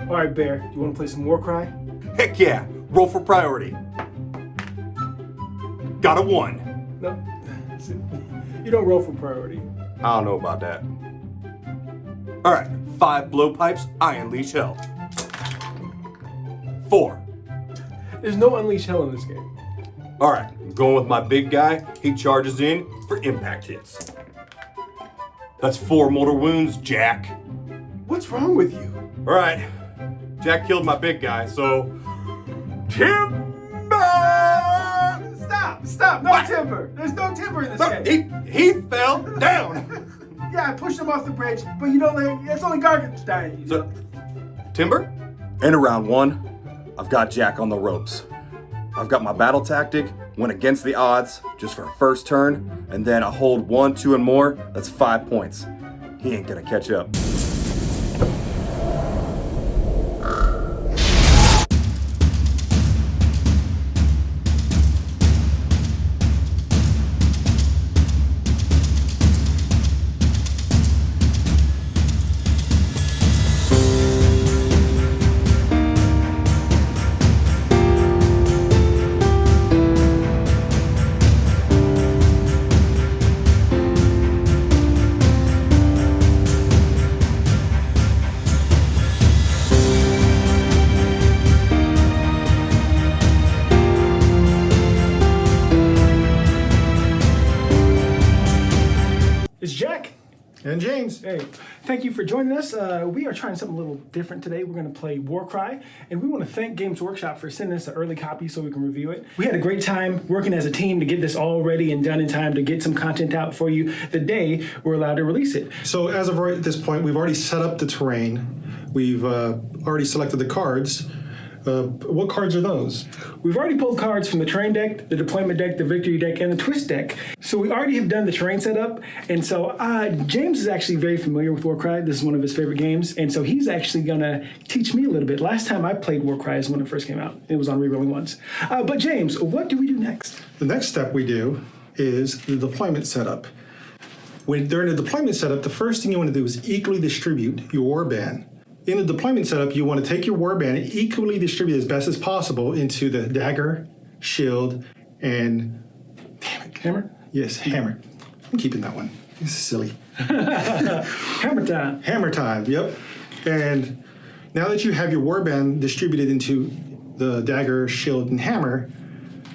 All right, Bear, you want to play some Warcry? Heck yeah! Roll for priority. Got a 1. No. You don't roll for priority. I don't know about that. Alright, 5 blowpipes, I unleash hell. 4. There's no Unleash Hell in this game. Alright, going with my big guy, he charges in for impact hits. That's 4 mortal wounds, Jack. What's wrong with you? Alright, Jack killed my big guy, so... Timber! Stop! No timber! There's no timber in this game. He fell down! Yeah, I pushed him off the bridge, but you don't let... That's only garbage dying. So, Timber? In round 1, I've got Jack on the ropes. I've got my battle tactic, went against the odds, just for a first turn, and then I hold 1, 2, and more, that's 5 points. He ain't gonna catch up. It's Jack. And James. Hey, thank you for joining us. We are trying something a little different today. We're going to play Warcry, and we want to thank Games Workshop for sending us an early copy so we can review it. We had a great time working as a team to get this all ready and done in time to get some content out for you the day we're allowed to release it. So as of right at this point, we've already set up the terrain. We've already selected the cards. What cards are those? We've already pulled cards from the terrain deck, the deployment deck, the victory deck, and the twist deck. So we already have done the terrain setup. And so James is actually very familiar with Warcry. This is one of his favorite games. And so he's actually going to teach me a little bit. Last time I played Warcry is when it first came out. It was on Rerolling Ones. But James, what do we do next? The next step we do is the deployment setup. During the deployment setup, the first thing you want to do is equally distribute your warband. In the deployment setup, you want to take your warband and equally distribute as best as possible into the dagger, shield, and Hammer? Yes, hammer. I'm keeping that one. This is silly. Hammer time. Hammer time, yep. And now that you have your warband distributed into the dagger, shield, and hammer,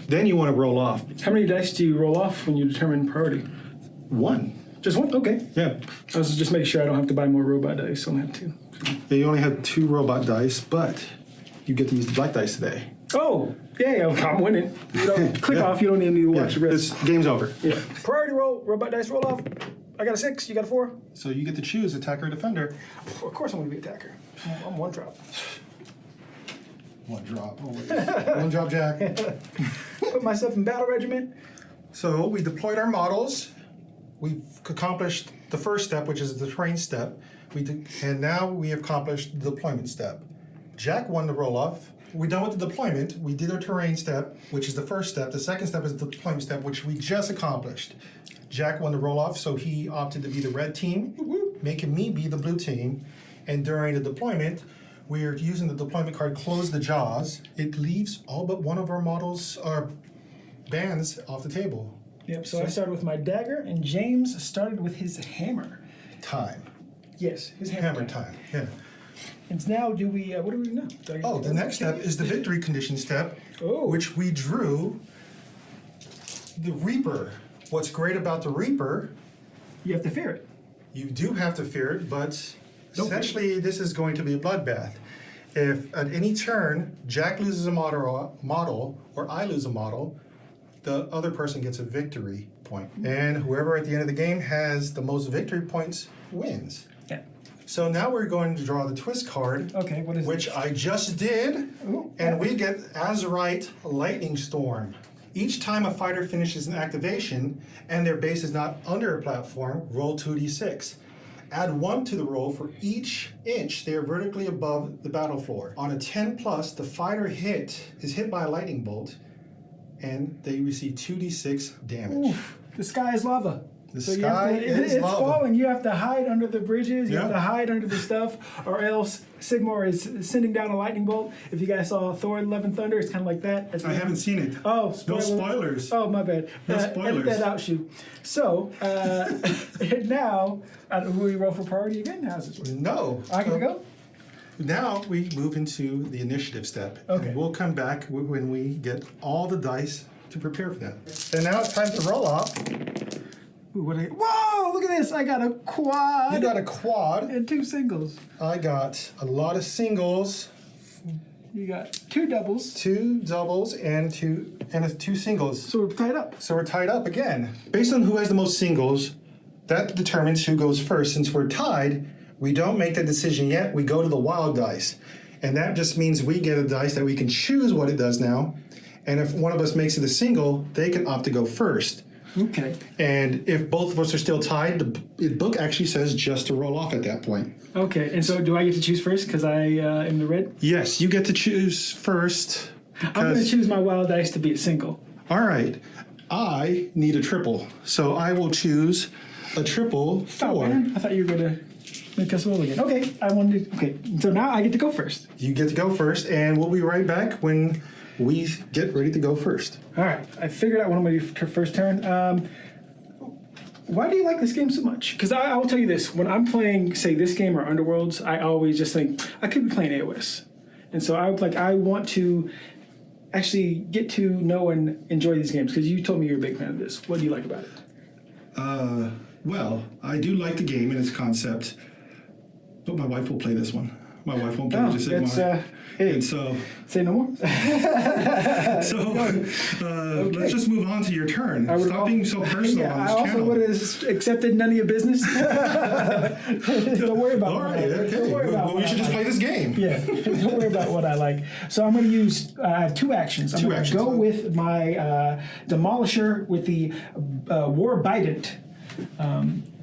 then you want to roll off. How many dice do you roll off when you determine priority? 1. Just 1? Okay. Yeah. I was just making sure I don't have to buy more robot dice. I only have 2. Yeah, you only have 2 robot dice, but you get to use the black dice today. Oh, yeah, I'm winning. You don't click off, you don't even need to watch the rest. This game's over. Yeah. Priority roll, robot dice roll off. I got a 6, you got a 4. So you get to choose attacker or defender. Of course I'm gonna be attacker. I'm 1 drop. 1 drop, always. 1 drop, Jack. Put myself in battle regiment. So we deployed our models. We've accomplished the first step, which is the terrain step. And now we have accomplished the deployment step. Jack won the roll-off. We're done with the deployment. We did our terrain step, which is the first step. The second step is the deployment step, which we just accomplished. Jack won the roll-off, so he opted to be the red team, making me be the blue team. And during the deployment, we're using the deployment card, Close the Jaws. It leaves all but one of our models, our bands, off the table. Yep, so I started with my dagger, and James started with his hammer. Time. Yes, his Hammer time, yeah. And now what do we do now? Oh, the next step is the victory condition step, which we drew the Reaper. What's great about the Reaper, you have to fear it. you do have to fear it, but essentially this is going to be a bloodbath. If at any turn Jack loses a model or I lose a model, the other person gets a victory point. And whoever at the end of the game has the most victory points wins. Yeah. So now we're going to draw the twist card. Okay, what is which it? I just did. Ooh. And we get Azerite Lightning Storm. Each time a fighter finishes an activation and their base is not under a platform, roll 2d6. Add 1 to the roll for each inch they are vertically above the battle floor. On a 10+, the fighter is hit by a lightning bolt, and they receive 2d6 damage. Oof, the sky is lava. The So sky is it's lava. falling. You have to hide under the bridges. You have Yeah. to hide under the stuff, or else Sigmar is sending down a lightning bolt. If you guys saw Thor: Love and Thunder, it's kind of like that. I haven't seen it. Oh, No spoilers. Oh, my bad. No Edit spoilers. that out, shoot. So now, who we roll for priority again? How's this work? No. I can go. Now we move into the initiative step. Okay. And we'll come back when we get all the dice to prepare for that. And now it's time to roll off. Ooh, whoa! Look at this. I got a quad. You got a quad. and 2 singles. I got a lot of singles, You got 2 doubles. 2 doubles, and 2 singles. So we're tied up. So we're tied up again. Based on who has the most singles, that determines who goes first. Since we're tied, we don't make the decision yet. We go to the wild dice. And that just means we get a dice that we can choose what it does now. And if one of us makes it a single, they can opt to go first. Okay. And if both of us are still tied, the book actually says just to roll off at that point. Okay. And so do I get to choose first because I am the red? Yes, you get to choose first. I'm going to choose my wild dice to be a single. All right. I need a triple. So I will choose a triple Oh, 4. man. I thought you were going to make us roll again. Okay. Okay. So now I get to go first. You get to go first, and we'll be right back when we get ready to go first. All right. I figured out what I'm going to do for first turn. Why do you like this game so much? Because I will tell you this. When I'm playing, say, this game or Underworlds, I always just think, I could be playing AOS. And so I want to actually get to know and enjoy these games because you told me you're a big fan of this. What do you like about it? Well, I do like the game and its concept, but my wife will play this one. My wife won't play Oh, just that's, Sigmar. hey, And so, say no more. let's just move on to your turn. Stop being so personal Yeah, on I this also channel. would have accepted none of your business. Don't worry about All what right, I okay. Don't worry about Well, what we should I just like. play this game. Yeah, don't worry about what I like. So I'm going to use, I have 2 actions. I'm Two going to actions. go with my Demolisher with the War Bident.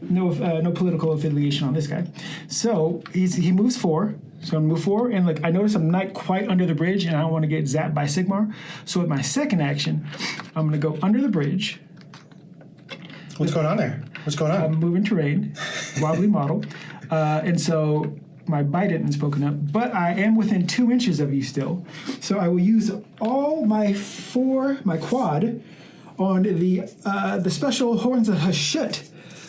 No political affiliation on this guy. So he moves 4. So I'm going to move 4, and look, I notice I'm not quite under the bridge, and I don't want to get zapped by Sigmar. So with my second action, I'm going to go under the bridge. What's going on there? What's going on? I'm moving terrain, wobbly model, and so my bite isn't spoken up, but I am within 2 inches of you still. So I will use all my quad on the special Horns of Hashut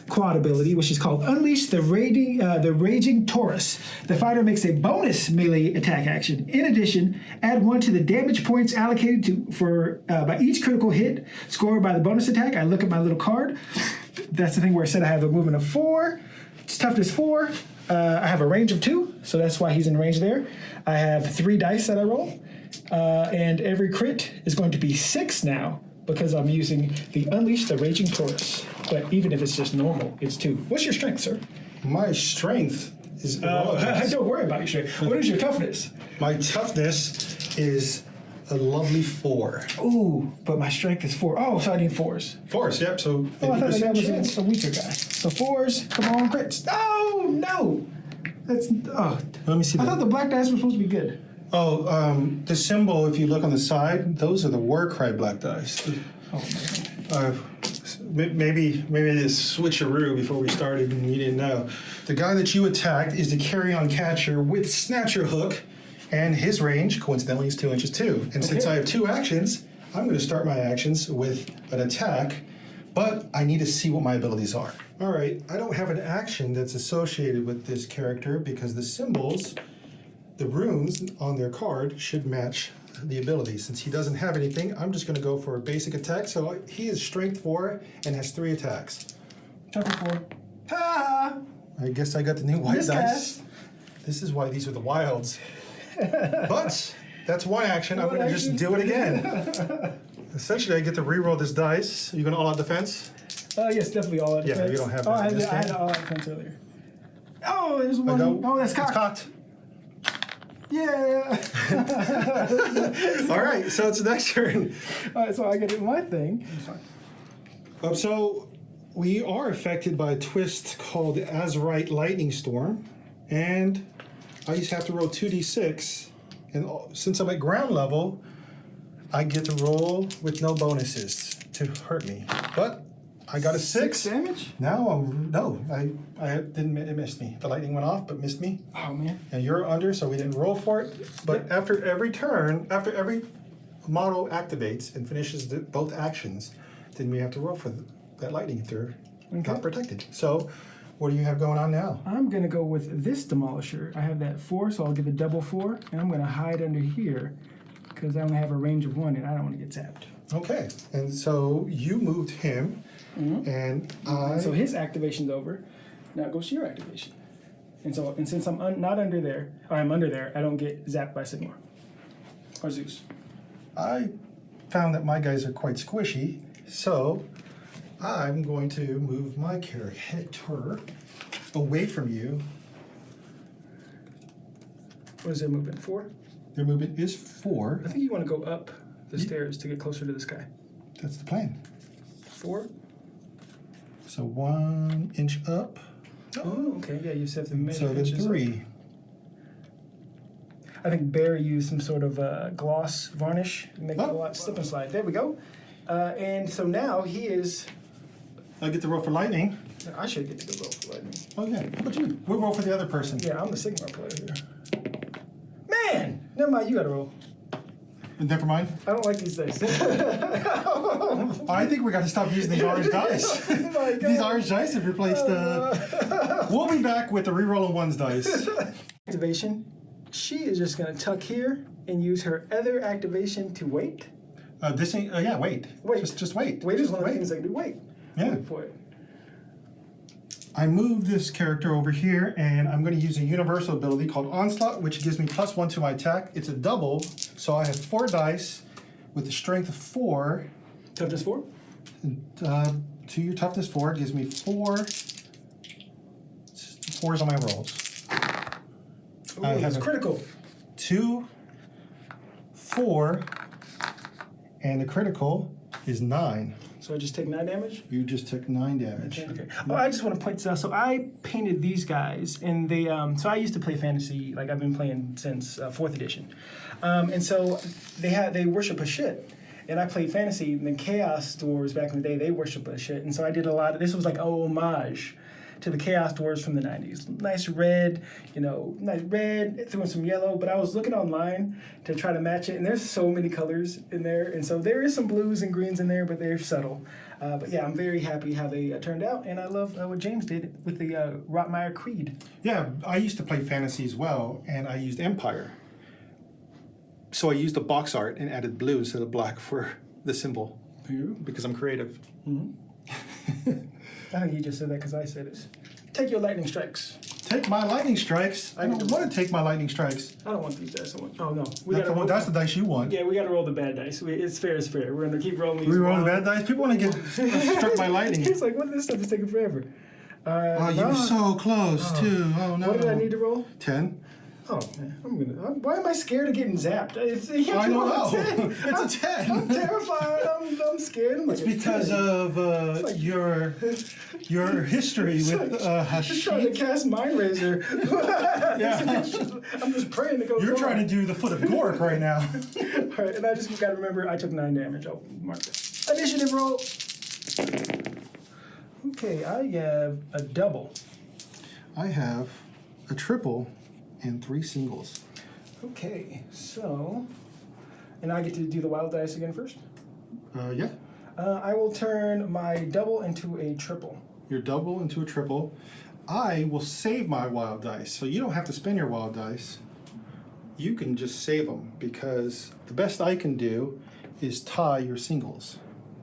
quad ability, which is called Unleash the Raging Taurus. The fighter makes a bonus melee attack action. In addition, add 1 to the damage points allocated by each critical hit scored by the bonus attack. I look at my little card. That's the thing where I said I have a movement of 4, it's toughness 4. I have a range of 2, so that's why he's in range there. I have 3 dice that I roll, and every crit is going to be 6 now because I'm using the Unleash the Raging Taurus. But even if it's just normal, it's 2. What's your strength, sir? My strength is irrelevant. Don't worry about your strength. What is your toughness? My toughness is a lovely 4. Ooh, but my strength is 4. Oh, so I need 4s. 4s, yep. So Oh, I thought that 50% was chance. a weaker guy. So 4s, come on, crits. Oh, no! Let me see I that. thought the black dice were supposed to be good. The symbol, if you look on the side, those are the Warcry black dice. Oh, man. Maybe it's switcheroo before we started and you didn't know. The guy that you attacked is the carry-on catcher with Snatcher Hook, and his range, coincidentally, is 2 inches too. And since Okay. I have 2 actions, I'm going to start my actions with an attack, but I need to see what my abilities are. All right, I don't have an action that's associated with this character because the symbols, the runes on their card should match the ability. Since he doesn't have anything, I'm just going to go for a basic attack. So he is strength 4 and has 3 attacks. Toughness 4. Ha! I guess I got the new white dice. Miscast. This is why these are the wilds. But that's one action. I'm One going to just action. do it again. Essentially, I get to re-roll this dice. Are you going to all out defense? Yes, definitely all out Yeah, defense. you don't have Oh, that I in this had game. all out defense earlier. Oh, there's one. No, Oh, that's it's cocked. cocked. Yeah. All right, so it's the next turn. All right, so I get my thing. So we are affected by a twist called Azerite Lightning Storm, and I just have to roll 2d6. And since I'm at ground level, I get to roll with no bonuses to hurt me. But I got a 6. 6 damage? Now, no, I didn't. It missed me. The lightning went off, but missed me. Oh man. And you're under, so we didn't roll for it. But after every turn, after every model activates and finishes both actions, then we have to roll for that lightning if they're not protected. So, what do you have going on now? I'm gonna go with this demolisher. I have that 4, so I'll get the double 4, and I'm gonna hide under here because I only have a range of 1, and I don't want to get zapped. Okay, and so you moved him, and So his activation's over. Now it goes to your activation. And since I'm not under there, or I'm under there, I don't get zapped by Sigmar or Zeus. I found that my guys are quite squishy, so I'm going to move my character away from you. What is their movement? 4? Their movement is 4. I think you want to go up the stairs to get closer to the sky. That's the plan. 4? So 1 inch up. Oh, okay. Yeah, you said the measure So then inches up. 3. I think Barry used some sort of gloss varnish to make it a lot slip and slide. There we go. And so now he is. I get to roll for lightning. I should get to go roll for lightning. Oh yeah, but you. We'll roll for the other person. Yeah, I'm the Sigmar player here. Man! Never mind, you gotta roll. Never mind. I don't like these dice. I think we got to stop using these orange dice. Oh my God. These orange dice have replaced We'll be back with the reroll of 1's dice. Activation. She is just gonna tuck here and use her other activation to wait. This ain't. Yeah, wait. Wait. Just wait. Wait is one of the Wait. things I can do. Wait. Yeah. Wait for it. I moved this character over here, and I'm going to use a universal ability called Onslaught, which gives me +1 to my attack. It's a double, so I have 4 dice with a strength of 4. Toughness 4? To your toughness 4 gives me 4 4s on my rolls. Ooh, I have that's a- critical. 2, 4, and the critical is 9. So I just take 9 damage? You just took 9 damage. Okay. Oh, I just want to point this out. So I painted these guys, and they. So I used to play fantasy, like I've been playing since 4th edition, and so they worship Hashut, and I played fantasy. And the Chaos Dwarves back in the day, they worship Hashut, and so I did a lot of. This was like a homage to the Chaos Dwarves from the 90s. Nice red, nice red, threw in some yellow, but I was looking online to try to match it, and there's so many colors in there, and so there is some blues and greens in there, but they're subtle. But yeah, I'm very happy how they turned out, and I love what James did with the Rotmire Creed. Yeah, I used to play fantasy as well, and I used Empire. So I used the box art and added blue instead of black for the symbol because I'm creative. I think he just said that because I said it. Take your lightning strikes. Take my lightning strikes. I don't want to take my lightning strikes. I don't want these dice. Oh no, That's the dice you want. Yeah, we got to roll the bad dice. It's fair is fair. We're gonna keep rolling these. We roll the bad dice. People want to get struck by lightning. It's like, what? This stuff is taking forever. Oh, you were so close too. Oh no. What did I need to roll? 10. Oh man, why am I scared of getting zapped? I don't know. It's a 10. I'm terrified. I'm scared. I'm It's because of your history with just trying to Hashut. cast Mind Razor. Yeah. I'm just praying to go. You're wrong. trying to do the Foot of Ghur right now. All right, and I just got to remember I took 9 damage. I'll mark that. Initiative roll. Okay, I have a double. I have a triple and 3 singles. Okay, so, and I get to do the wild dice again first. Yeah. I will turn my double into a triple. Your double into a triple. I will save my wild dice, so you don't have to spend your wild dice. You can just save them because the best I can do is tie your singles.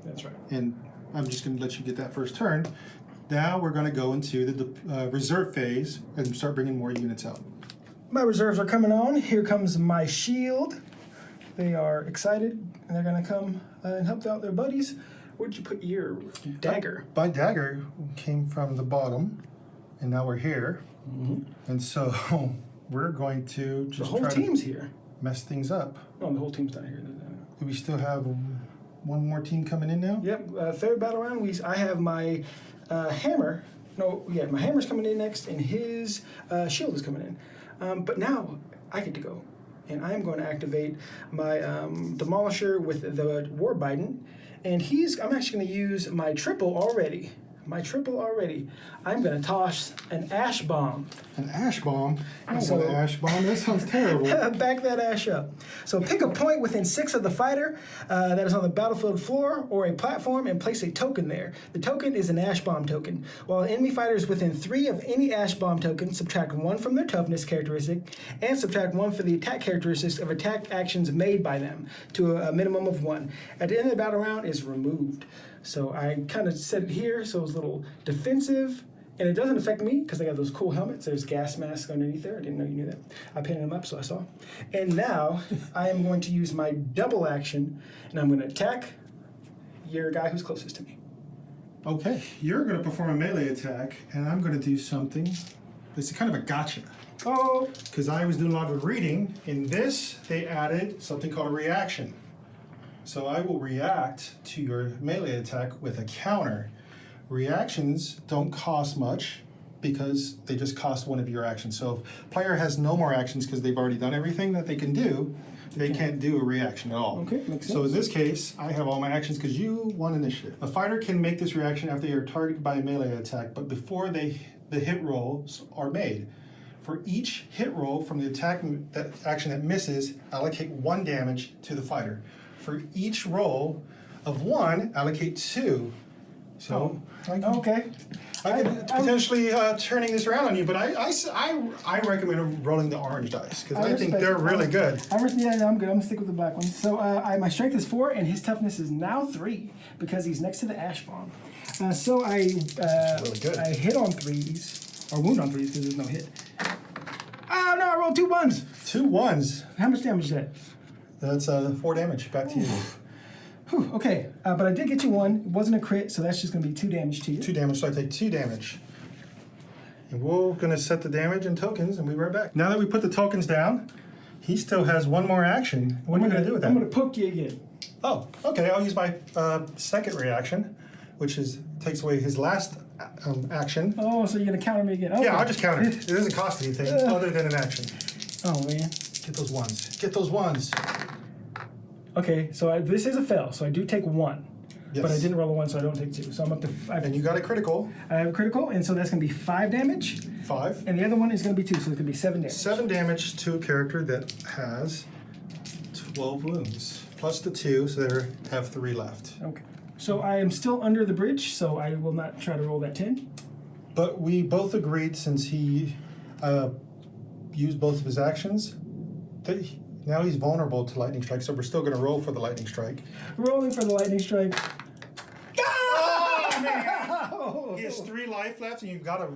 That's right. And I'm just going to let you get that first turn. Now we're going to go into the reserve phase and start bringing more units out. My reserves are coming on. Here comes my shield. They are excited, and they're going to come and help out their buddies. Where'd you put your dagger? My dagger came from the bottom, and now we're here. And so we're going to The just whole try team's to here. mess things up. Oh, the whole team's not here. Do we still have one more team coming in now? Yep, third battle round. I have my hammer. My hammer's coming in next, and his shield is coming in. But now I get to go, and I am going to activate my Demolisher with the War Bident, And I'm actually going to use my triple already. I'm going to toss an ash bomb. An ash bomb? I don't So- want an ash bomb. That sounds terrible. Back that ash up. So pick a point within 6 of the fighter that is on the battlefield floor or a platform and place a token there. The token is an ash bomb token. While an enemy fighter is within 3 of any ash bomb token, subtract 1 from their toughness characteristic and subtract 1 for the attack characteristics of attack actions made by them to a minimum of 1. At the end of the battle round is removed. So I kind of set it here so it's a little defensive. And it doesn't affect me because I got those cool helmets. There's gas masks underneath there. I didn't know you knew that. I painted them up so I saw. And now I am going to use my double action and I'm going to attack your guy who's closest to me. Okay, you're going to perform a melee attack, and I'm going to do something. It's kind of a gotcha. Oh, Because I was doing a lot of reading. In this, they added something called a reaction. So I will react to your melee attack with a counter. Reactions don't cost much because they just cost 1 of your actions. So if player has no more actions because they've already done everything that they can do, they can't do a reaction at all. Okay, makes So in sense. this case, I have all my actions because you won initiative. A fighter can make this reaction after they are targeted by a melee attack, but before the hit rolls are made. For each hit roll from the attack that action that misses, allocate 1 damage to the fighter. For each roll of 1, allocate 2. So okay. I could potentially turning this around on you, but I recommend rolling the orange dice because I think respect they're it. really good. I'm good. I'm going to stick with the black one. So my strength is 4 and his toughness is now 3 because he's next to the ash bomb. So I really good. I hit on 3s, or wound on 3s because there's no hit. Oh no, I rolled 2 1s. 2 1s. How much damage is that? That's 4 damage. Back to you. Whew, okay, but I did get you 1. It wasn't a crit, so that's just going to be 2 damage to you. 2 damage, so I take 2 damage. And we're gonna set the damage and tokens, and we'll be right back. Now that we put the tokens down, he still has 1 more action. What are you gonna do with that? I'm going to poke you again. Oh, okay. I'll use my second reaction, which takes away his last action. Oh, so you're going to counter me again? Okay. Yeah, I'll just counter. It doesn't cost anything other than an action. Oh man. Get those 1s. Get those 1s. Okay, so this is a fail, so I do take 1. Yes. But I didn't roll a 1, so I don't take 2. So I'm up to 5. And you got a critical. I have a critical, and so that's going to be 5 damage. 5. And the other one is going to be 2, so it's going to be 7 damage. 7 damage to a character that has 12 wounds. Plus the 2, so they have 3 left. Okay. So I am still under the bridge, so I will not try to roll that 10. But we both agreed, since he used both of his actions, that now he's vulnerable to lightning strike, so we're still going to roll for the lightning strike. Rolling for the lightning strike. Oh, man! He has 3 life left, and you've got to...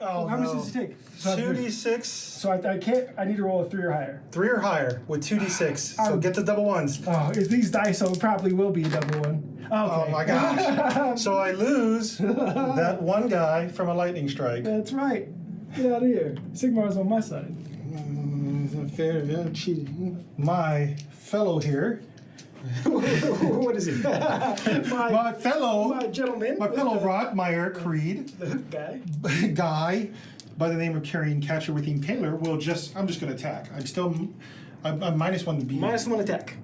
Oh, How much does it take? So I have to- 2d6, So I can't, I need to roll a 3 or higher. 3 or higher with 2d6. So get the double 1s. Oh, if these dice, so it probably will be a double 1. Okay. Oh my gosh. So I lose that 1 guy from a lightning strike. That's right. Get out of here. Sigmar's on my side. Fair, cheating. My fellow here, What is it? my fellow gentleman. Rotmire Creed Guy. guy by the name of Carrying Catcher with Impaler I'm just going to attack. I'm -1 to be -1 attack.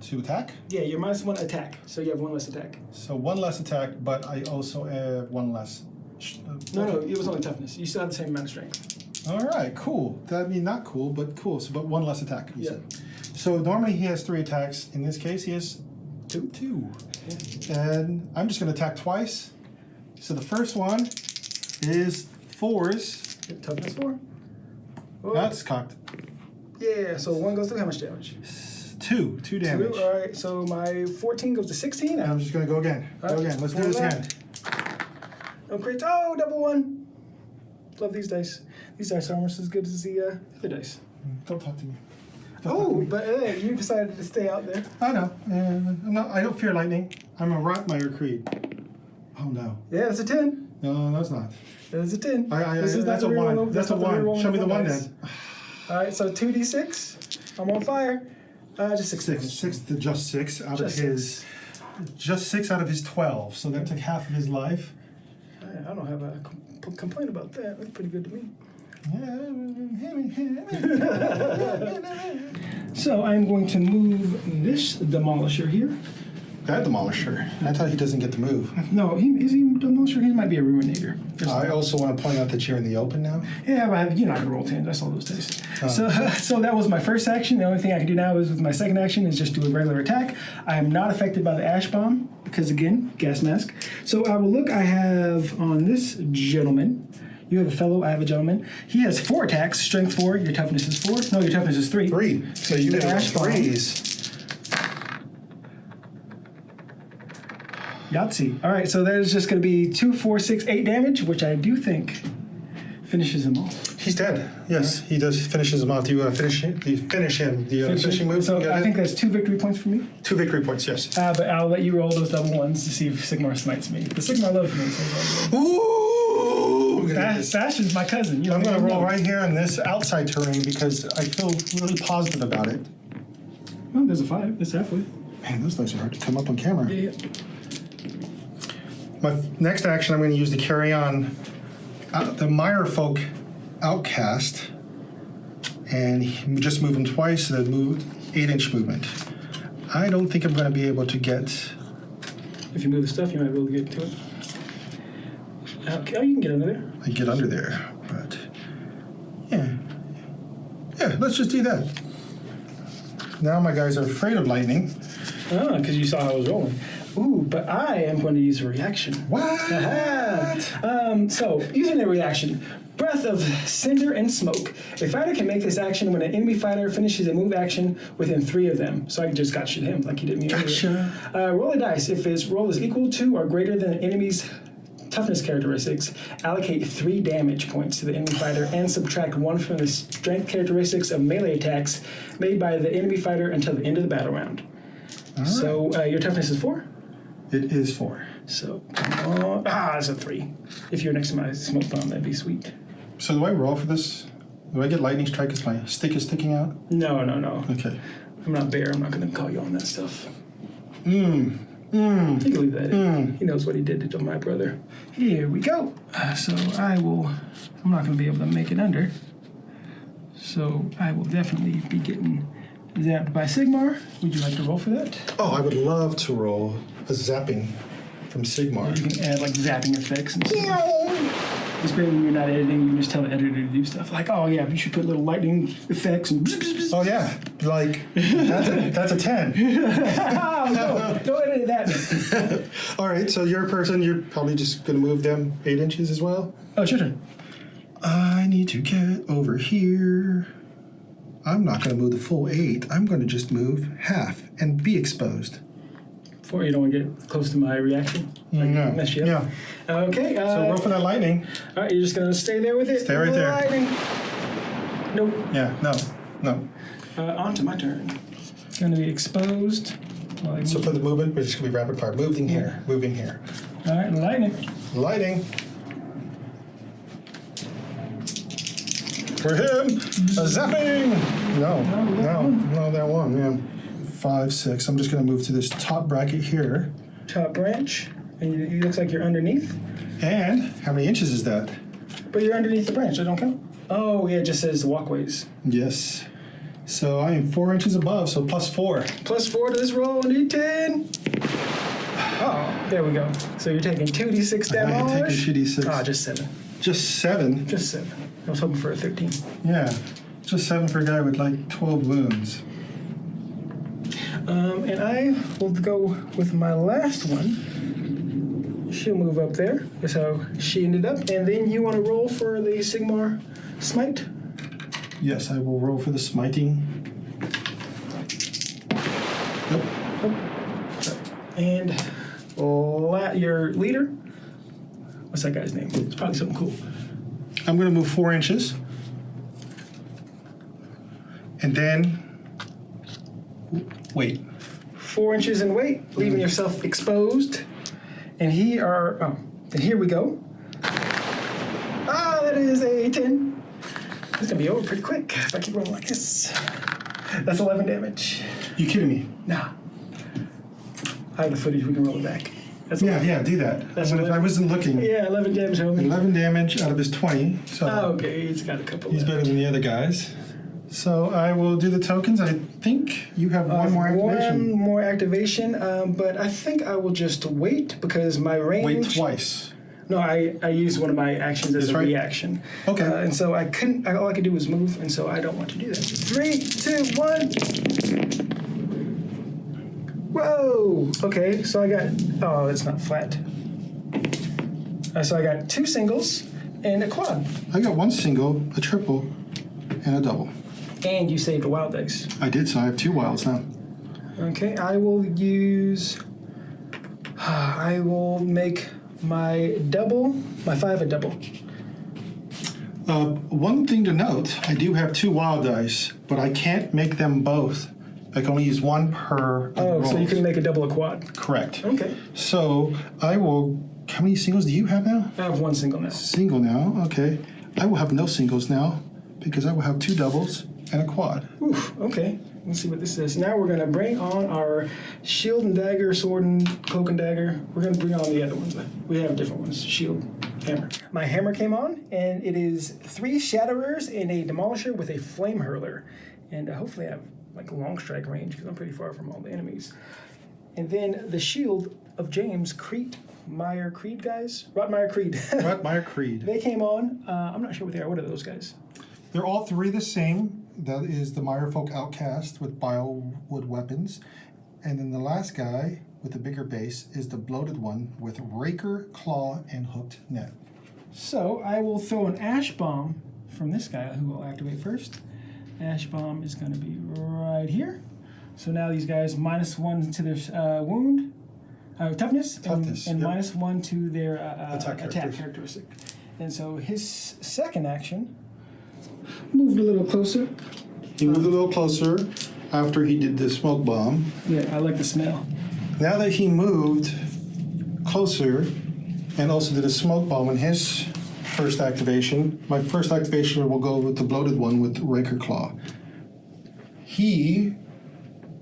to attack. Yeah, you're -1 attack, so you have 1 less attack. So 1 less attack, but I also have 1 less. No, it was only toughness. You still have the same amount of strength. All right, cool. I mean, not cool, but cool. So, but 1 less attack. You Yeah. said. So normally he has 3 attacks. In this case, he has 2. And I'm just going to attack twice. So the first one is 4s. Toughness 4. Oh, That's cocked. yeah, so 1 goes through how much damage? 2 damage. 2, all right, so my 14 goes to 16. And I'm just going to go again. All Go right, again. Let's do roll this that. again. No crits. Oh, double 1. Love these dice. These dice are almost as good as the other dice. Don't talk to me. Oh, but hey, you decided to stay out there. I know. I don't fear lightning. I'm a Rotmire Creed. Oh no. Yeah, it's a 10. No, that's not. It's a 10. That's a 1. That's a 1. Show me the 1 then. All right, so 2d6. I'm on fire. Just 6 damage. 6 out Just of his. Just 6 out of his 12. So that took half of his life. I don't have a complaint about that. That's pretty good to me. So I'm going to move this demolisher here That Demolisher. I thought he doesn't get to move. No, is he a Demolisher? He might be a Ruinator. I also want to point out that you're in the open now. Yeah, but you're not gonna roll 10. That's all those days. So that was my first action. The only thing I can do now is with my second action is just do a regular attack. I am not affected by the Ash Bomb because again, gas mask. So I will look. I have on this gentleman. You have a fellow. I have a gentleman. He has 4 attacks. Strength 4. Your toughness is 4. No, your toughness is 3. 3. So you get Ash Bomb. 3s. Yahtzee. All right, so that is just going to be 2, 4, 6, 8 damage, which I do think finishes him off. He's dead. Yes, he does. Finishes him off. Do you want to finish him? Do you finish him? The finishing move? So You got I it? think that's 2 victory points for me. 2 victory points. Yes. But I'll let you roll those double ones to see if Sigmar smites me. The Sigmar loves me. So Ooh! Bastion's my cousin. You I'm don't going to even roll know. right here on this outside terrain because I feel really positive about it. Oh, there's a 5. It's halfway. Man, those dice are hard to come up on camera. Yeah. My next action, I'm going to use to carry on the Mirefolk Outcast, and just move him twice, then move 8-inch movement. I don't think I'm going to be able to get. If you move the stuff, you might be able to get to it. Okay, oh, you can get under there. I get under there, but yeah, let's just do that. Now my guys are afraid of lightning. Oh, because you saw how I was rolling. Ooh, but I am going to use a reaction. What? So, using a reaction, Breath of Cinder and Smoke. A fighter can make this action when an enemy fighter finishes a move action within 3 of them. So I just got shoot him like he did me earlier. Roll a dice. If his roll is equal to or greater than the enemy's toughness characteristics, allocate 3 damage points to the enemy fighter and subtract 1 from the strength characteristics of melee attacks made by the enemy fighter until the end of the battle round. All right. So your toughness is 4? It is 4. So, come on. That's a 3. If you're next to my smoke bomb, that'd be sweet. So do I roll for this? Do I get lightning strike as my stick is sticking out? No. Okay. I'm not Bear. I'm not going to call you on that stuff. You can leave that in. He knows what he did to my brother. Here we go. So I'm not going to be able to make it under. So I will definitely be getting zapped by Sigmar. Would you like to roll for that? Oh, I would love to roll a zapping from Sigmar. You can add like zapping effects and stuff. It's great when you're not editing. You can just tell the editor to do stuff like, oh yeah, you should put little lightning effects and. Oh yeah, like that's a 10. Oh no! Don't edit that. All right, so you're a person. You're probably just gonna move them 8 inches as well. Oh, it's your turn. I need to get over here. I'm not gonna move the full 8. I'm gonna just move half and be exposed. Before you don't want to get close to my reaction. Like, No. mess you up. Yeah. Okay. So roll for that lightning. All right, you're just gonna stay there with it. Stay right there. Lightning. Nope. Yeah. No. On to my turn. It's gonna be exposed. So for the movement, we're just gonna be rapid fire. Moving here. Moving here. All right, lightning. Lighting. For him, a zapping. No, that one. Yeah. 5, 6. I'm just gonna move to this top bracket here. Top branch, and it looks like you're underneath. And how many inches is that? But you're underneath the branch. That don't count. Oh yeah, it just says walkways. Yes. So I am 4 inches above. So plus 4. Plus 4 to this roll. D10. Oh, there we go. So you're taking 2d6 I am damage. taking 2d6. Ah, just 7. Just 7. Just 7. I was hoping for a 13. Yeah. Just 7 for a guy with like 12 wounds. And I will go with my last one. She'll move up there. That's how she ended up. And then you want to roll for the Sigmar Smite? Yes, I will roll for the smiting. Nope. And your leader? What's that guy's name? It's probably something cool. I'm going to move 4 inches. And then wait. 4 inches in weight, leaving yourself exposed. And here we go. Ah, that is a 10. It's gonna be over pretty quick if I keep rolling like this. That's 11 damage. You kidding me? Nah. I have the footage, we can roll it back. That's Yeah, do that. That's I wasn't looking. Yeah, 11 damage, homie. 11 damage out of his 20. So Oh, okay, he's got a couple he's left. better than the other guys. So I will do the tokens. I think you have one more activation. One more activation, but I think I will just wait because my range. Wait twice. No, I used one of my actions as That's a right. reaction. Okay. And so I couldn't. All I could do was move, and so I don't want to do that. 3, 2, 1. Whoa. Okay. So I got. Oh, that's not flat. So I got 2 singles and a quad. I got 1 single, a triple, and a double. And you saved a wild dice. I did, so I have 2 wilds now. Okay. I will use. I will make my double, my 5 a double. One thing to note, I do have 2 wild dice, but I can't make them both. I can only use 1 per. Oh, rolls. so you can make a double a quad. Correct. Okay. So I will. How many singles do you have now? I have 1 single now. Single now. Okay. I will have no singles now because I will have 2 doubles and a quad. Oof, okay. Let's see what this is. Now we're going to bring on our shield and dagger, sword and cloak and dagger. We're going to bring on the other ones. We have different ones. Shield, hammer. My hammer came on, and it is 3 shatterers and a demolisher with a flame hurler. And hopefully I have like long strike range because I'm pretty far from all the enemies. And then the shield of James, Rotmire Creed guys? Rotmire Creed. Rotmire Creed. They came on. I'm not sure what they are. What are those guys? They're all 3 the same. That is the Mirefolk Outcast with biowood weapons. And then the last guy with the bigger base is the bloated one with raker, claw, and hooked net. So I will throw an ash bomb from this guy who will activate first. Ash bomb is going to be right here. So now these guys -1 to their wound, toughness, and yep. -1 to their Attack characteristic. And so his second action moved a little closer. He moved a little closer after he did the smoke bomb. Yeah, I like the smell. Now that he moved closer and also did a smoke bomb in his first activation, my first activation will go with the bloated one with raker claw. He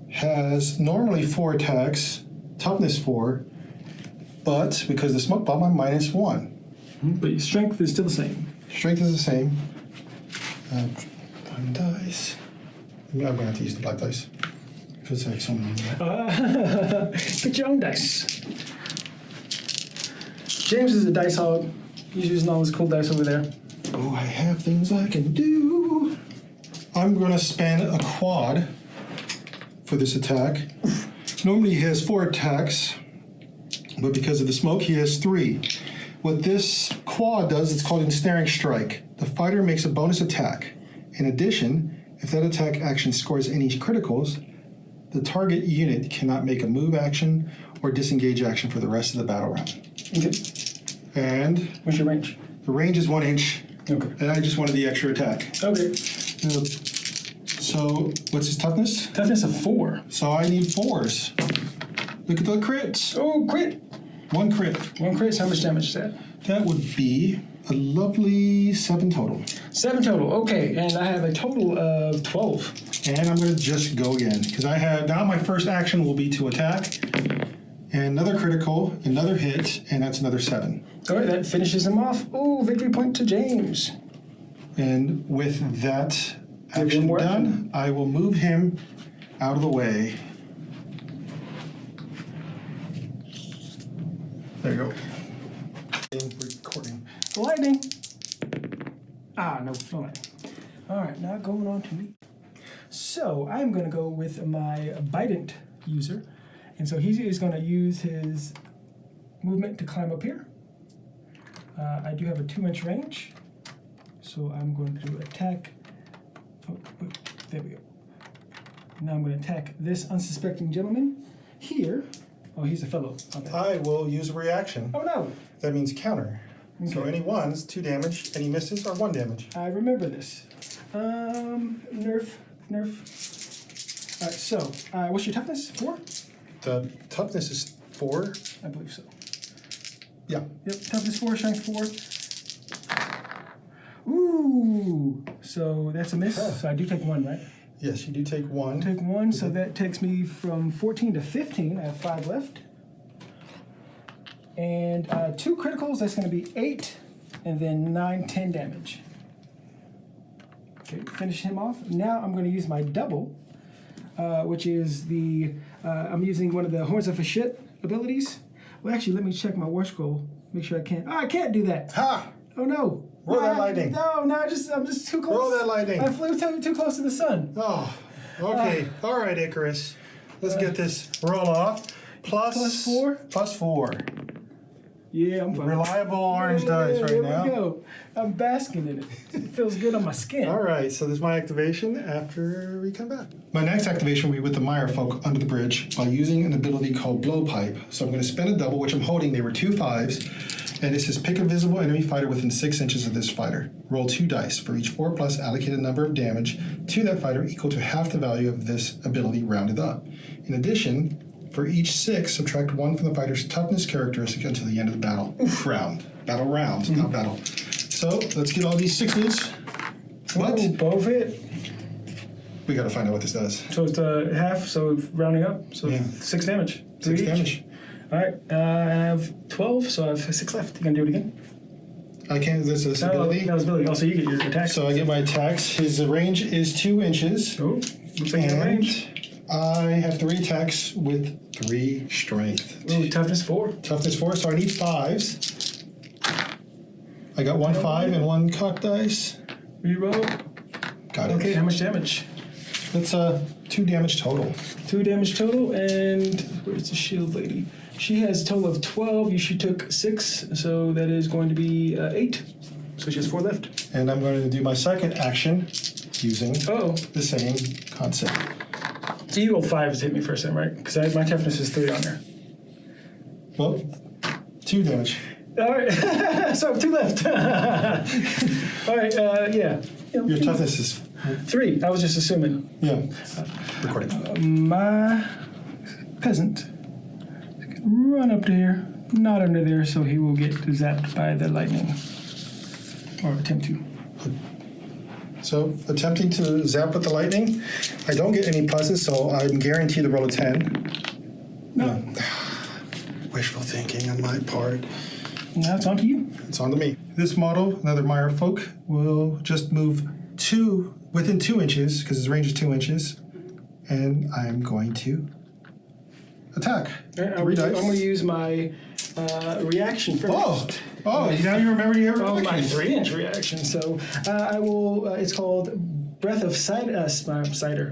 has normally 4 attacks, toughness 4, but because the smoke bomb, I'm -1. But your strength is still the same. Strength is the same. 1 dice. I'm going to have to use the black dice. Because I have so many. Pick your own dice. James is a dice hog. He's using all his cool dice over there. Oh, I have things I can do. I'm going to spend a quad for this attack. Normally he has 4 attacks, but because of the smoke, he has 3. What this quad does, it's called Ensnaring Strike. The fighter makes a bonus attack. In addition, if that attack action scores any criticals, the target unit cannot make a move action or disengage action for the rest of the battle round. Okay. And What's your range? the range is 1 inch. Okay. And I just wanted the extra attack. Okay. So, what's his toughness? Toughness of 4. So I need 4s. Look at the crits. Oh, crit. 1 crit. 1 crit. So how much damage is that? That would be a lovely 7 total. 7 total. Okay, and I have a total of 12. And I'm going to just go again. Because I have, now my first action will be to attack. And another critical, another hit, and that's another 7. All right, that finishes him off. Ooh, victory point to James. And with that one action more done, I will move him out of the way. There you go. Recording. Lightning. Ah, no, no lightning. All right, now going on to me. So I'm going to go with my Bident user. And so he is going to use his movement to climb up here. I do have a 2-inch range. So I'm going to attack. Oh, there we go. Now I'm going to attack this unsuspecting gentleman here. Oh, he's a fellow. Okay. I will use a reaction. Oh, no. That means counter. So Okay. any 1s, 2 damage. Any misses are 1 damage. I remember this. Nerf. All right, so what's your toughness? 4? The toughness is 4. I believe so. Yeah. Yep, toughness 4, strength 4. Ooh, so that's a miss. So I do take 1, right? Yes, you do take 1. Take 1, so that takes me from 14 to 15. I have 5 left. And 2 criticals, that's going to be 8, and then 9, 10 damage. Okay, finish him off. Now I'm going to use my double, which is the I'm using one of the Horns of Hashut abilities. Well, actually, let me check my war scroll. Make sure I can't. Oh, I can't do that. Ha! Oh no! Roll that lightning. No, I'm just too close. Roll that lightning. I flew too close to the sun. Oh, okay. All right, Icarus. Let's get this roll off. Plus 4? Plus 4. Yeah, I'm fine. Reliable orange dice right There now. we go. I'm basking in it. It feels good on my skin. All right, so there's my activation after we come back. My next activation will be with the Mire folk under the bridge by using an ability called Blowpipe. So I'm going to spend a double, which I'm holding. They were 2 5s. And it says pick a visible enemy fighter within 6 inches of this fighter. Roll 2 dice. For each 4 plus allocated number of damage to that fighter equal to half the value of this ability rounded up. In addition, for each 6, subtract 1 from the fighter's toughness characteristic until the end of the battle round. Battle round, not battle. So let's get all these 6s. What? Ooh, both hit. We got to find out what this does. So it's half, so rounding up. So Yeah. 6 damage. 6 each. damage. All right, I have 12, so I have 6 left. You gonna do it again? I can't. This is No, ability. that was ability. Also, you get your attack. So I get my attacks. His range is 2 inches. Oh, looks like you're in range. I have 3 attacks with 3 strength. Ooh, toughness 4. Toughness 4, so I need 5s. I got 1 5 and 1 cock dice. Reroll. Got it. Okay, how much damage? That's 2 damage total. 2 damage total, and where's the shield lady? She has a total of 12. She took 6, so that is going to be 8. So she has 4 left. And I'm going to do my second action using Oh, the same concept. so you rolled 5 to hit me first time, right? Because my toughness is 3 on there. Well, 2 damage. All right, so I have 2 left. All right, yeah. Your toughness is 3. I was just assuming. yeah. Recording. My peasant is gonna run up there, not under there, so he will get zapped by the lightning, or attempt to. So attempting to zap with the lightning, I don't get any pluses, so I'm guaranteed to roll a 10. No, Wishful thinking on my part. now it's on to you. It's on to me. This model, another Mire folk, will just move within 2 inches, because his range is 2 inches, and I'm going to attack. All right, 3 dice. I'm going to use my reaction first. Oh, now you remember your Oh, my reaction. 3-inch reaction. So I will. It's called Breath of Cider.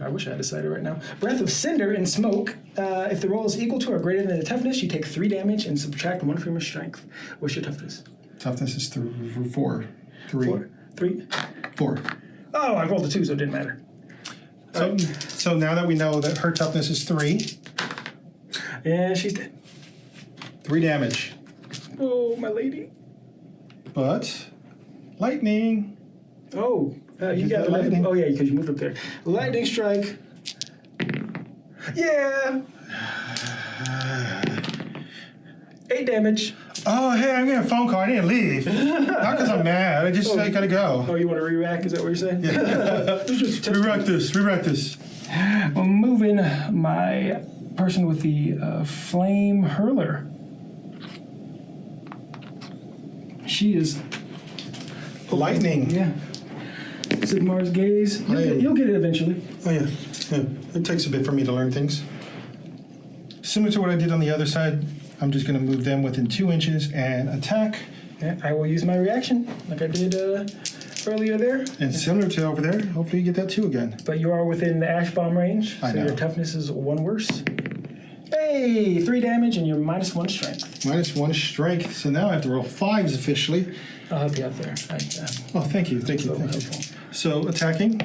I wish I had a cider right now. Breath of Cinder and Smoke. If the roll is equal to or greater than the toughness, you take 3 damage and subtract 1 from your strength. What's your toughness? Toughness is 4. 3. 4. 3. 4. Oh, I rolled a 2, so it didn't matter. So now that we know that her toughness is 3, And she's dead. 3 damage. Oh, my lady. But lightning. Oh, you Get got that the lightning. lightning. Oh, yeah, because you moved up there. Lightning strike. Yeah. 8 damage. Oh, hey, I'm getting a phone call. I didn't leave. Not because I'm mad. I gotta go. Oh, you want to re-rack? Is that what you're saying? Rewrite this. I'm moving my person with the flame hurler. She is, Lightning. yeah. Sigmar's gaze. You'll get it eventually. Oh, yeah. It takes a bit for me to learn things. Similar to what I did on the other side, I'm just going to move them within 2 inches and attack. Yeah, I will use my reaction like I did earlier there. And similar to over there, hopefully you get that 2 again. But you are within the ash bomb range, I so know. your toughness is 1 worse. Hey, 3 damage and you're -1 strength. -1 strength, so now I have to roll 5s officially. I'll help you out there. Oh, thank you. so helpful. So attacking.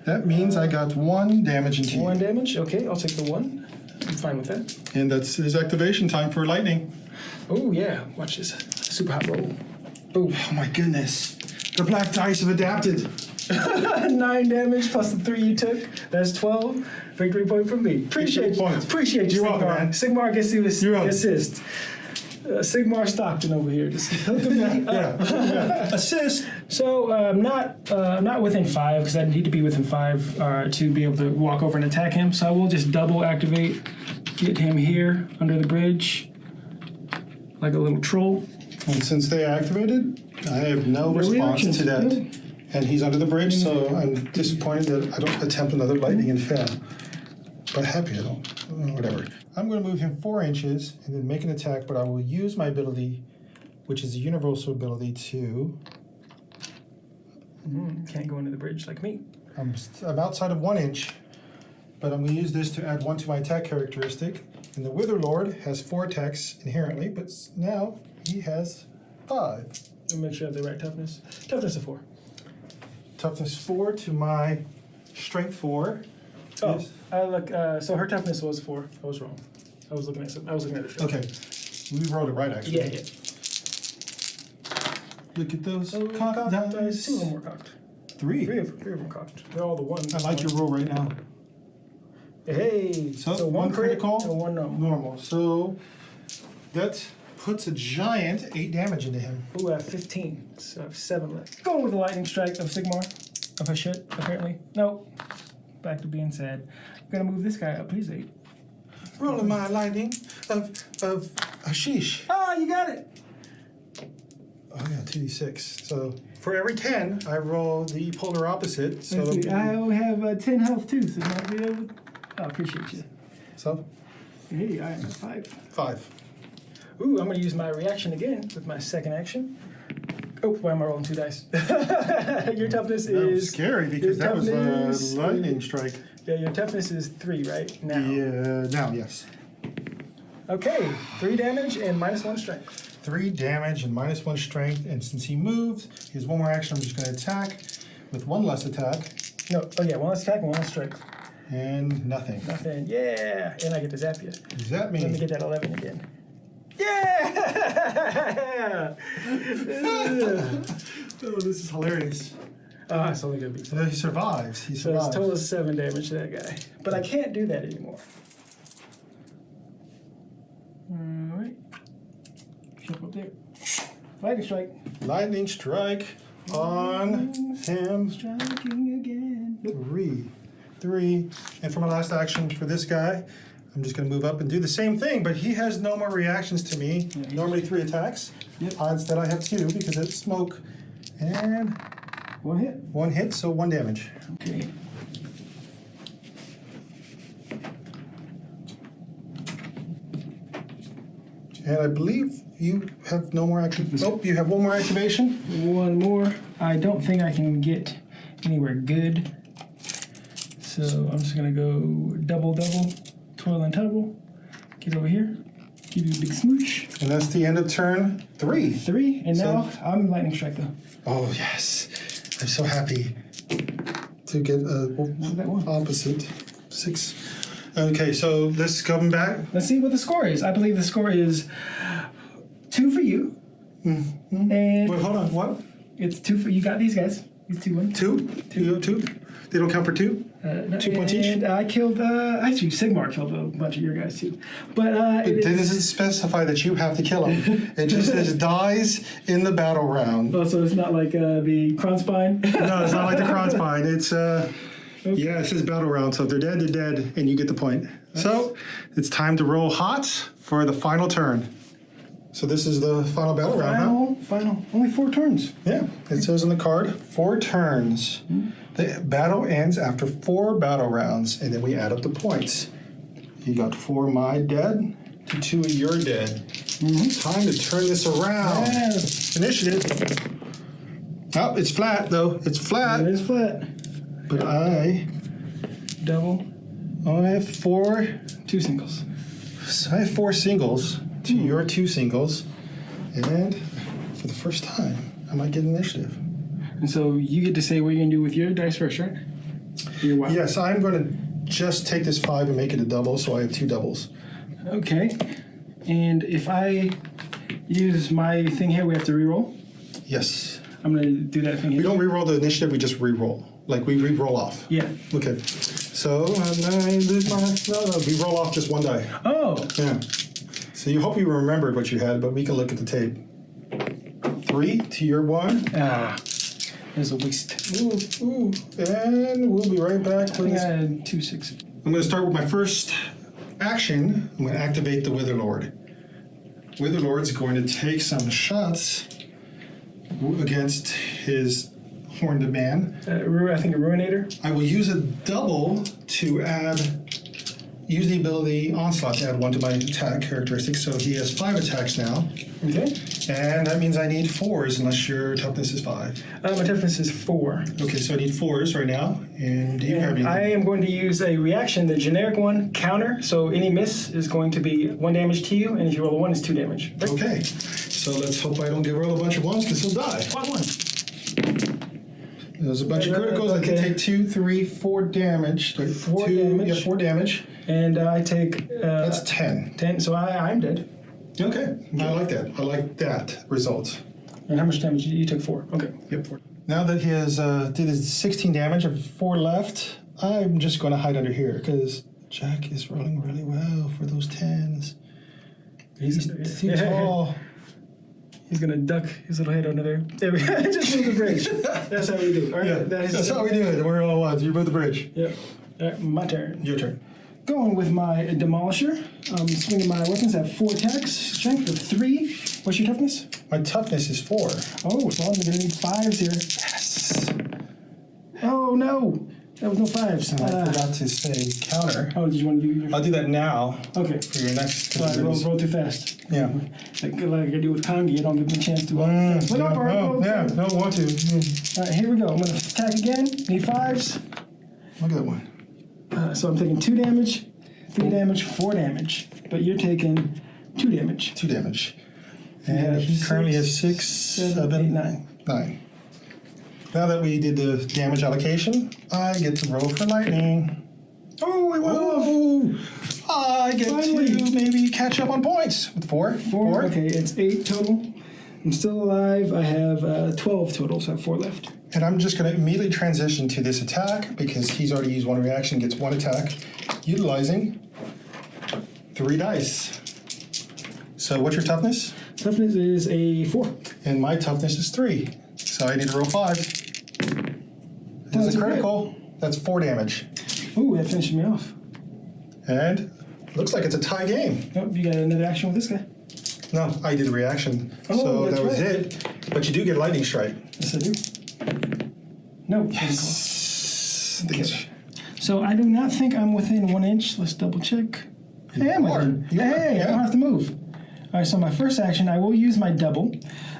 That means I got 1 damage into 1 you. damage. Okay, I'll take the 1. I'm fine with that. And that's his activation time for lightning. Oh yeah, watch this. Super hot roll. Boom. Oh my goodness. The black dice have adapted. 9 damage plus the 3 you took. That's 12. Victory point from me. Appreciate you. points. Appreciate you, You're welcome, Sigmar. man. Sigmar gets the You're welcome. assist. Sigmar Stockton over here, just hooking me up. Yeah. Assist. So I'm not within 5 because I need to be within 5 to be able to walk over and attack him. So I will just double activate, get him here under the bridge, like a little troll. And since they activated, I have no response reactions, to that. yeah. And he's under the bridge, so I'm disappointed that I don't attempt another lightning and fail. But happy I don't. Whatever. I'm going to move him 4 inches and then make an attack, but I will use my ability, which is a universal ability, to... Can't go into the bridge like me. I'm outside of 1 inch, but I'm going to use this to add 1 to my attack characteristic. And the Wither Lord has 4 attacks inherently, but now he has 5. Let me make sure I have the right toughness. Toughness of 4. Toughness 4 to my strength 4. Oh, Yes. I look. So her toughness was 4. I was wrong. I was looking at some. I was looking at her strength. Okay, we rolled it right actually. Yeah. Look at those Oh, cocked dice. dice. 2 of them were cocked. 3. Three of them cocked. They're all the ones. I like your roll right now. Hey. So, one one critical and 1 normal. Normal. So that puts a giant 8 damage into him. Ooh, I have 15. So I have 7 left. Going with the lightning strike of Sigmar. Of Hashut, apparently. Nope. Back to being sad. I'm gonna move this guy up. Please 8. Rolling my lightning of Hashish. Ah, you got it. Oh yeah, 2d6. So for every 10, I roll the polar opposite. So Let's see. it'll be- I only have 10 health too, so might be able. I appreciate you. so Hey, I am at 5. 5. Ooh, I'm gonna use my reaction again with my second action. Oh, why am I rolling 2 dice? Your toughness That was is scary because your that was toughness- a lightning strike. Yeah, your toughness is 3, right? Now. Yeah, now yes. Okay, 3 damage and -1 strength. 3 damage and -1 strength, and since he moved, he has 1 more action. I'm just going to attack with 1 less attack No, oh yeah, 1 less attack and 1 less strength. and nothing. Nothing. Yeah, and I get to zap you. Does that Let me mean? get that 11 again. Yeah! Oh, this is hilarious. It's only gonna be. So he survives. He So it's survives. total of 7 damage to that guy. But I can't do that anymore. Alright. Jump up there. Lightning strike. Lightning strike on him. Striking again. Nope. 3. And for my last action for this guy, I'm just going to move up and do the same thing, but he has no more reactions to me. Yeah, Normally 3 attacks. Yep. Odds that I have 2 because it's smoke. And 1 hit. 1 hit, so 1 damage. Okay. And I believe you have no more action. Nope, you have 1 more activation. 1 more. I don't think I can get anywhere good. So I'm just gonna go double, twirl and tumble. Get over here. Give you a big smooch. And that's the end of turn 3. 3, and So- now I'm lightning strike though. Oh, yes. I'm so happy to get a that one? opposite. 6. Okay, so this is coming back. Let's see what the score is. I believe the score is 2 for you. And Wait, hold on. What? it's 2 for you. Got these guys. These 2 wins. 2? You have 2? They don't count for 2? 2 points each? And I killed. Actually, Sigmar killed a bunch of your guys too. But It doesn't specify that you have to kill him. It just says dies in the battle round. Oh, so it's not like the Kronspine. No, it's not like the Kronspine. It's, yeah, it says battle round. So if they're dead, they're dead, and you get the point. So it's time to roll hot for the final turn. So this is the final battle round, huh? Final. Only 4 turns. Yeah, it says on the card, 4 turns. The battle ends after 4 battle rounds, and then we add up the points. You got 4 my dead to 2 of your dead. Time to turn this around. Yes. Initiative. Oh, it's flat though. It's flat. It is flat. But I Double. only have 4. 2 singles. So I have 4 singles to your 2 singles, and for the first time, I might get initiative. And so you get to say what you're gonna do with your dice first, right? Your wild. Yes, I'm going to just take this 5 and make it a double, so I have 2 doubles. Okay. And if I use my thing here, we have to reroll. Yes. I'm gonna do that thing here. We don't re-roll the initiative, we just re-roll. Like we re-roll off. Yeah. Okay. So, I lose my... No, we roll off just 1 die. Oh. Yeah. So you hope you remembered what you had, but we can look at the tape. 3 to your 1. There's a waste. Ooh. And we'll be right back. I think I had 2 6. I'm going to start with my first action. I'm going to activate the Wither Lord. Wither Lord's going to take some shots against his Horned Man. I think a Ruinator. I will use a double to use the ability Onslaught to add 1 to my attack characteristics, so he has 5 attacks now. Okay. And that means I need 4s unless your toughness is 5. My toughness is 4. Okay, so I need 4s right now. And do you have anything? I am going to use a reaction, the generic one, counter. So any miss is going to be 1 damage to you, and if you roll a 1, it's 2 damage. Okay, so let's hope I don't roll a bunch of 1s because he'll die. 1. There's a bunch of criticals. I can take 2, 3, 4 damage. 4 damage. Yeah, 4 damage. And I take... That's 10. 10, so I'm dead. Okay, I like that. I like that result. And how much damage? You took 4. Okay. Yep. 4. Now that he has did his 16 damage, I have 4 left, I'm just going to hide under here because Jack is rolling really well for those 10s. He's too tall. He's gonna duck his little head under there. There we go. Just move the bridge. That's how we do. All right. Yeah, that's how we do it. We're all ones. You move the bridge. Yep. All right, my turn. Your turn. Going with my Demolisher. Swinging my weapons at 4 attacks. Strength of 3. What's your toughness? My toughness is 4. Oh, so I'm gonna need 5s here. Yes. Oh no, that was no 5s. I forgot to say counter. Oh, did you want to do your... I'll do that now. Okay. For your next. So I roll too fast. Yeah. Like I do with Kongi, I don't give him a chance to. No, want to. All right, here we go. I'm gonna attack again. Need 5s. Look at that one. So I'm taking 2 damage, 3 damage, 4 damage. But you're taking 2 damage. 2 damage. And he currently has 6, 7, 8, 9. 9. Now that we did the damage allocation, I get to roll for lightning. Oh, it went off. I get to maybe catch up on points with 4. 4. Okay, it's 8 total. I'm still alive. I have 12 total, so I have 4 left. And I'm just going to immediately transition to this attack because he's already used 1 reaction, gets 1 attack, utilizing 3 dice. So what's your toughness? Toughness is a 4. And my toughness is 3. So I need to roll 5. That's a critical. That's 4 damage. Ooh, that finished me off. And looks like it's a tie game. Oh, you got another action with this guy? No, I did a reaction. Oh, so that's that was right. it. But you do get lightning strike. Yes, I do. No. Yes. Okay. So I do not think I'm within 1 inch. Let's double check. Hey, I'm within. You are, Hey, I don't have to move. All right, so my first action, I will use my double.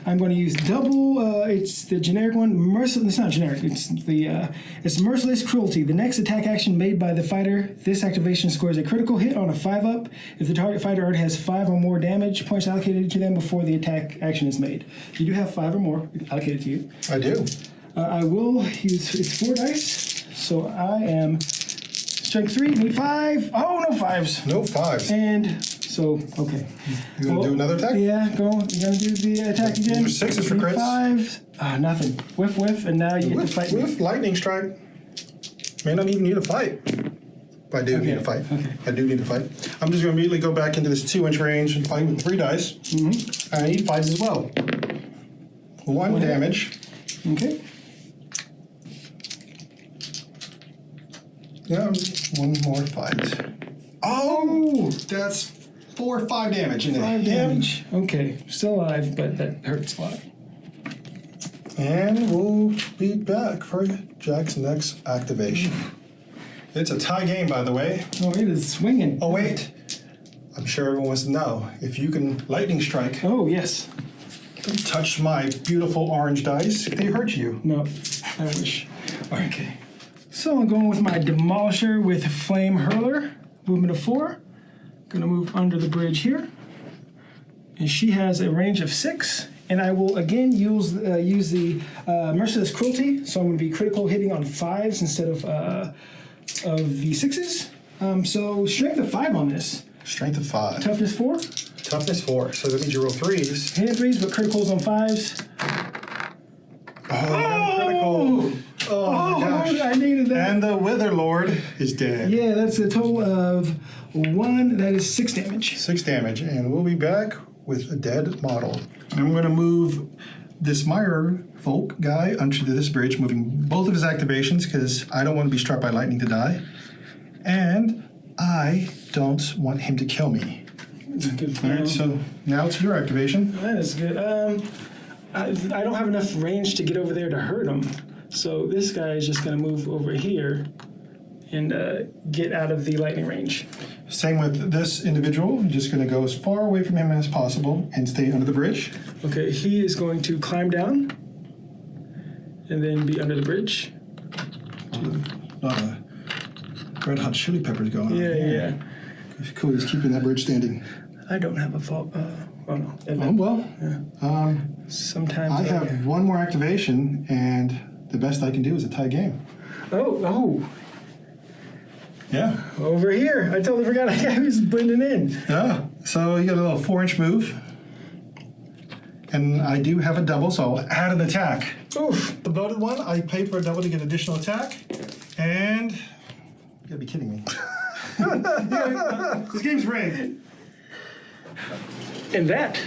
I'm going to use double. It's the generic one. It's not generic. It's merciless cruelty. The next attack action made by the fighter. This activation scores a critical hit on a 5-up. If the target fighter already has 5 or more damage points allocated to them before the attack action is made. You do have 5 or more allocated to you. I do. I will use. It's 4 dice. So I am strength 3. Need 5. Oh, no 5s. No 5s. And. So, okay. You going to do another attack? Yeah, go. You're going to do the attack again. Those are 6s for crits. 5. Nothing. Whiff, and now you get to fight me. With lightning strike. May not even need a fight. But I do need a fight. Okay. I do need a fight. I'm just going to immediately go back into this 2-inch range and fight with 3 dice. Mm-hmm. I need 5s as well. 1 damage. Okay. Yeah, 1 more fight. Oh, that's 4 or 5 damage in it. 5 damage. Okay. Still alive, but that hurts a lot. And we'll be back for Jack's next activation. It's a tie game, by the way. Oh, it is swinging. Oh, wait. I'm sure everyone wants to know if you can lightning strike. Oh, yes. Don't touch my beautiful orange dice. They hurt you. No, I wish. Okay. So I'm going with my Demolisher with Flame Hurler. Movement of 4. Gonna move under the bridge here. And she has a range of 6. And I will again use the Merciless Cruelty. So I'm gonna be critical hitting on 5s instead of the 6s. So strength of 5 on this. Strength of 5. Toughness 4. Toughness 4. So that means you roll 3s. Hitting 3s, but criticals on 5s. Critical. Oh my gosh. I needed that. And the Wither Lord is dead. Yeah, that's a total of 1. That is 6 damage. 6 damage. And we'll be back with a dead model. I'm going to move this Mire folk guy onto this bridge, moving both of his activations because I don't want to be struck by lightning to die. And I don't want him to kill me. Good. All right, so now it's your activation. That is good. I don't have enough range to get over there to hurt him. So this guy is just going to move over here and get out of the lightning range. Same with this individual. I'm just going to go as far away from him as possible and stay under the bridge. Okay, he is going to climb down and then be under the bridge. A lot of red hot chili peppers going on. Yeah. Cool, he's keeping that bridge standing. I don't have a fault. No. Oh, well. Sometimes I have one more activation, and the best I can do is a tie game. Oh. Yeah. Over here. I totally forgot I was blending in. Yeah. So you got a little 4-inch move. And I do have a double, so I'll add an attack. Oof. The bloated one, I paid for a double to get additional attack. And you gotta be kidding me. This game's rigged. And that,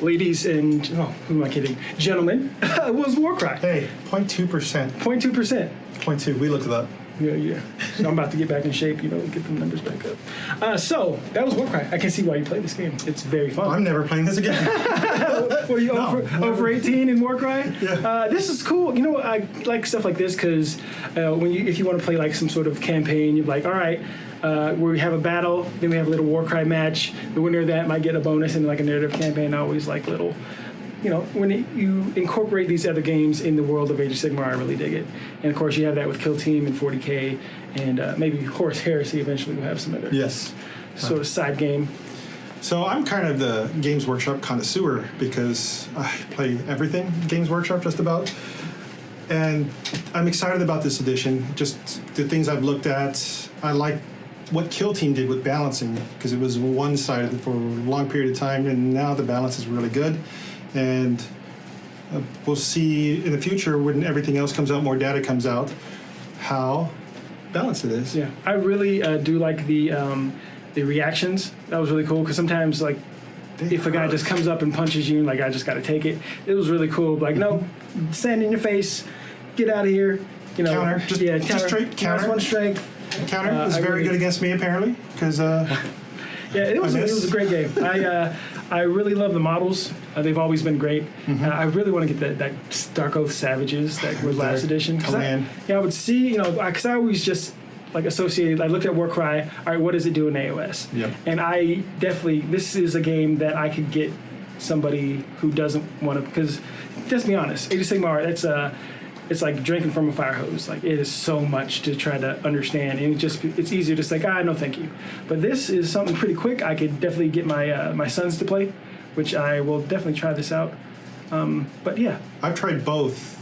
ladies and, who am I kidding? Gentlemen, was Warcry. Hey, 0.2%. 0.2%. 0.2, we looked it up. Yeah. So I'm about to get back in shape, get the numbers back up. So that was Warcry. I can see why you play this game. It's very fun. I'm never playing this again. What are you, over 18 in Warcry? Yeah. This is cool. I like stuff like this because if you want to play like some sort of campaign, you're like, all right, we have a battle, then we have a little Warcry match. The winner of that might get a bonus in like a narrative campaign. I always like little, when you incorporate these other games in the world of Age of Sigmar, I really dig it. And of course, you have that with Kill Team and 40K, and maybe Horus Heresy eventually will have some other sort of side game. So I'm kind of the Games Workshop connoisseur because I play everything Games Workshop just about. And I'm excited about this edition. Just the things I've looked at. I like what Kill Team did with balancing because it was one-sided for a long period of time, and now the balance is really good. And we'll see in the future when everything else comes out, more data comes out, how balanced it is. Yeah, I really do like the reactions. That was really cool because sometimes if a guy just comes up and punches you, I just got to take it. It was really cool. No, stand in your face, get out of here. Counter, just straight counter. One strength. Counter is very good against me apparently because. Yeah, it was a great game. I really love the models. They've always been great. I really want to get that Dark Oath Savages that were last edition. I would see, because I always just associated. I looked at Warcry. All right, what does it do in AOS? Yep. And I definitely, this is a game that I could get somebody who doesn't want to. Because let's be honest, Age of Sigmar, it's like drinking from a fire hose. It is so much to try to understand, and it's easier to say, no, thank you. But this is something pretty quick. I could definitely get my sons to play, which I will definitely try this out. But yeah, I've tried both.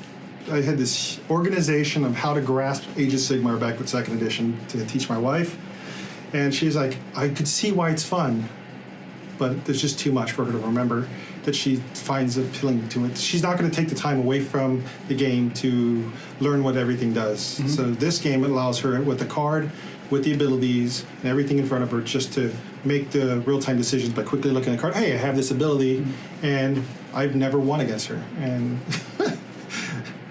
I had this organization of how to grasp Age of Sigmar back with 2nd edition to teach my wife, and she's like, I could see why it's fun, but there's just too much for her to remember that she finds appealing to it. She's not going to take the time away from the game to learn what everything does. So this game allows her with the card, with the abilities, and everything in front of her just to make the real-time decisions by quickly looking at the card. Hey, I have this ability, and I've never won against her. And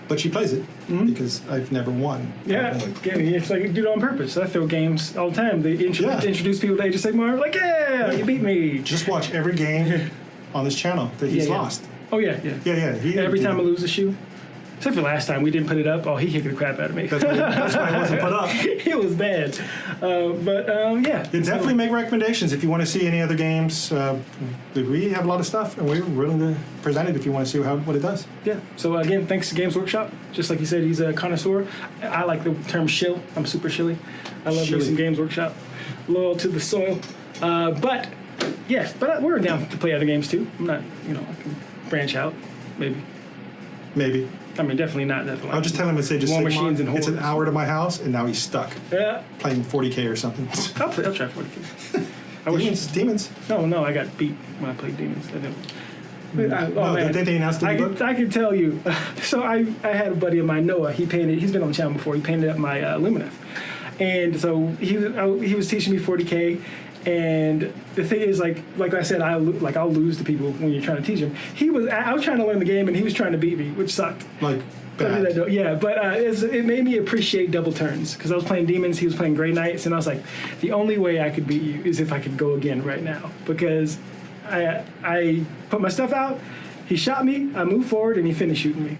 but she plays it because I've never won. Yeah, it's like you do it on purpose. I throw games all the time. They introduce people to Age of Sigmar. You beat me. Just watch every game on this channel that he's lost. Oh, yeah. Every time I lose a shoe. Except for last time, we didn't put it up. Oh, he kicked the crap out of me. That's why it wasn't put up. It was bad. Yeah. Definitely make recommendations if you want to see any other games. We have a lot of stuff, and we're willing to present it if you want to see what it does. Yeah. So, again, thanks to Games Workshop. Just like you said, he's a connoisseur. I like the term shill. I'm super shilly. I love me some Games Workshop. Loyal to the soil. But we're down to play other games, too. I'm not, I can branch out, maybe. Maybe. I mean, definitely not. Definitely. I'll just tell him and say, it's an hour to my house, and now he's stuck. Yeah. Playing 40K or something. I'll try 40K. Demons? No, I got beat when I played Demons. Did they announce the book? I can tell you. So I had a buddy of mine, Noah. He's been on the channel before. He painted up my Lumineth. And so he was teaching me 40K. And the thing is, like I said, I'll lose to people when you're trying to teach them. I was trying to learn the game, and he was trying to beat me, which sucked. Bad. It made me appreciate double turns because I was playing Demons, he was playing Grey Knights, and I was like, the only way I could beat you is if I could go again right now because I put my stuff out, he shot me, I moved forward, and he finished shooting me.